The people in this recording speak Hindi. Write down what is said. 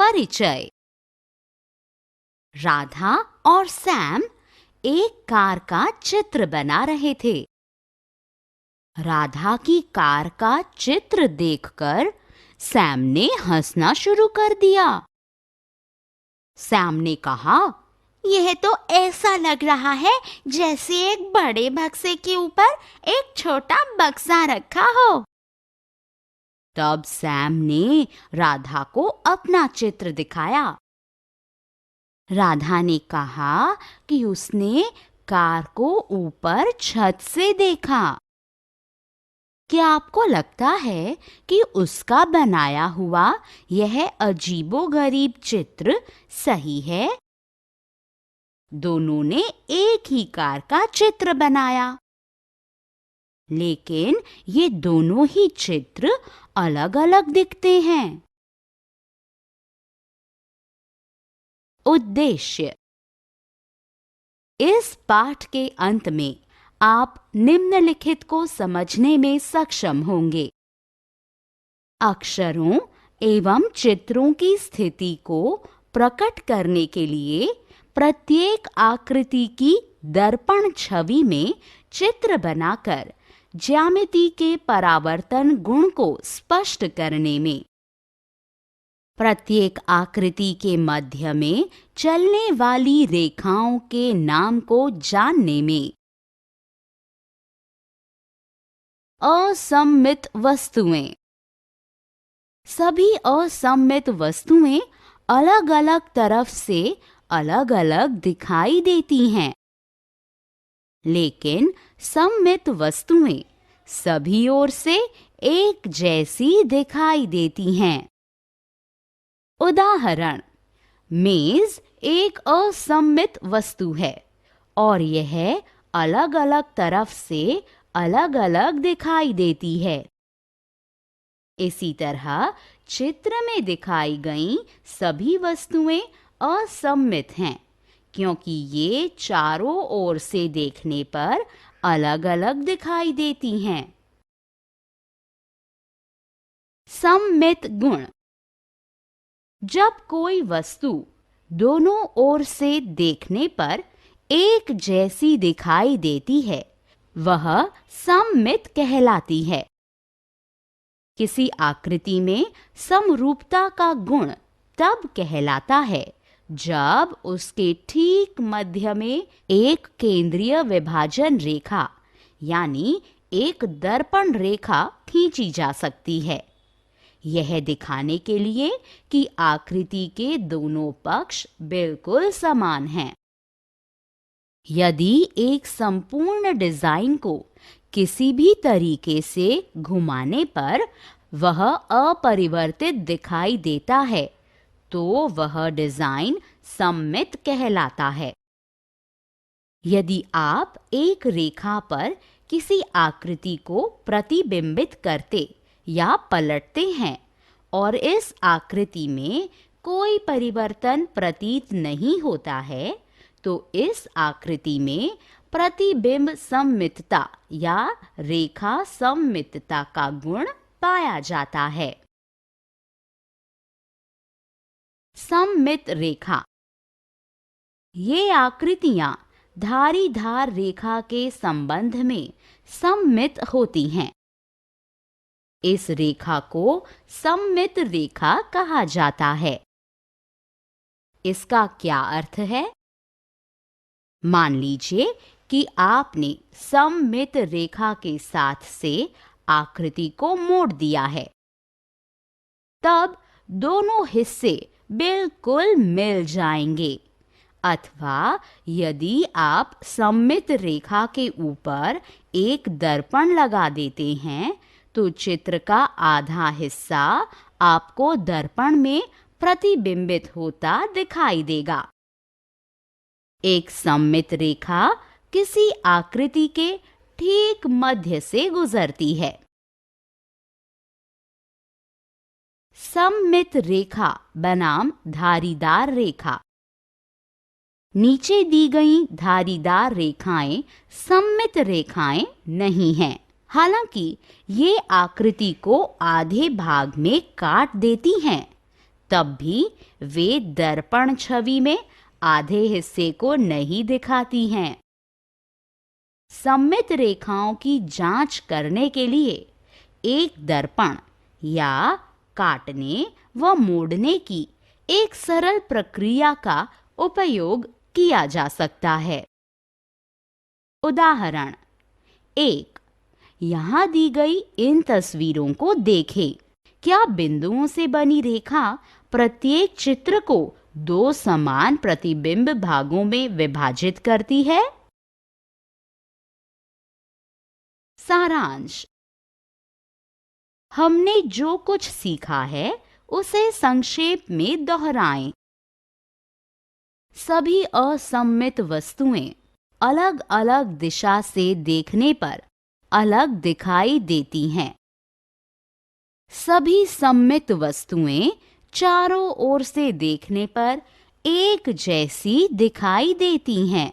परिचय। राधा और सैम एक कार का चित्र बना रहे थे। राधा की कार का चित्र देखकर सैम ने हंसना शुरू कर दिया। सैम ने कहा, यह तो ऐसा लग रहा है जैसे एक बड़े बक्से के ऊपर एक छोटा बक्सा रखा हो। तब सैम ने राधा को अपना चित्र दिखाया। राधा ने कहा कि उसने कार को ऊपर छत से देखा। क्या आपको लगता है कि उसका बनाया हुआ यह अजीबोगरीब चित्र सही है? दोनों ने एक ही कार का चित्र बनाया, लेकिन ये दोनों ही चित्र अलग-अलग दिखते हैं। उद्देश्य। इस पाठ के अंत में आप निम्नलिखित को समझने में सक्षम होंगे। अक्षरों एवं चित्रों की स्थिति को प्रकट करने के लिए प्रत्येक आकृति की दर्पण छवि में चित्र बनाकर ज्यामिति के परावर्तन गुण को स्पष्ट करने में, प्रत्येक आकृति के मध्य में चलने वाली रेखाओं के नाम को जानने में, असममित वस्तुएं। सभी असममित वस्तुएं अलग-अलग तरफ से अलग-अलग दिखाई देती हैं, लेकिन सममित वस्तुएं सभी ओर से एक जैसी दिखाई देती हैं। उदाहरण, मेज एक असममित वस्तु है और यह अलग-अलग तरफ से अलग-अलग दिखाई देती है। इसी तरह चित्र में दिखाई गई सभी वस्तुएं असममित हैं, क्योंकि ये चारों ओर से देखने पर अलग-अलग दिखाई देती हैं। सममित गुण। जब कोई वस्तु दोनों ओर से देखने पर एक जैसी दिखाई देती है, वह सममित कहलाती है। किसी आकृति में समरूपता का गुण तब कहलाता है जब उसके ठीक मध्य में एक केंद्रीय विभाजन रेखा यानी एक दर्पण रेखा खींची जा सकती है, यह दिखाने के लिए कि आकृति के दोनों पक्ष बिल्कुल समान हैं। यदि एक संपूर्ण डिजाइन को किसी भी तरीके से घुमाने पर वह अपरिवर्तित दिखाई देता है, तो वह डिजाइन सममित कहलाता है। यदि आप एक रेखा पर किसी आकृति को प्रतिबिंबित करते या पलटते हैं और इस आकृति में कोई परिवर्तन प्रतीत नहीं होता है, तो इस आकृति में प्रतिबिंब सममितता या रेखा सममितता का गुण पाया जाता है। सममित रेखा। ये आकृतियां धारीदार रेखा के संबंध में सममित होती हैं। इस रेखा को सममित रेखा कहा जाता है। इसका क्या अर्थ है? मान लीजिए कि आपने सममित रेखा के साथ से आकृति को मोड़ दिया है। तब दोनों हिस्से बिल्कुल मिल जाएंगे। अथवा यदि आप सममित रेखा के ऊपर एक दर्पण लगा देते हैं, तो चित्र का आधा हिस्सा आपको दर्पण में प्रतिबिंबित होता दिखाई देगा। एक सममित रेखा किसी आकृति के ठीक मध्य से गुजरती है। सममित रेखा बनाम धारीदार रेखा। नीचे दी गई धारीदार रेखाएं सममित रेखाएं नहीं हैं। हालांकि ये आकृति को आधे भाग में काट देती हैं, तब भी वे दर्पण छवि में आधे हिस्से को नहीं दिखाती हैं। सममित रेखाओं की जांच करने के लिए एक दर्पण या काटने व मोड़ने की एक सरल प्रक्रिया का उपयोग किया जा सकता है। उदाहरण 1। यहाँ दी गई इन तस्वीरों को देखें। क्या बिंदुओं से बनी रेखा प्रत्येक चित्र को दो समान प्रतिबिंब भागों में विभाजित करती है? सारांश। हमने जो कुछ सीखा है उसे संक्षेप में दोहराएं। सभी असममित वस्तुएं अलग अलग दिशा से देखने पर अलग दिखाई देती हैं। सभी सममित वस्तुएं चारों ओर से देखने पर एक जैसी दिखाई देती हैं।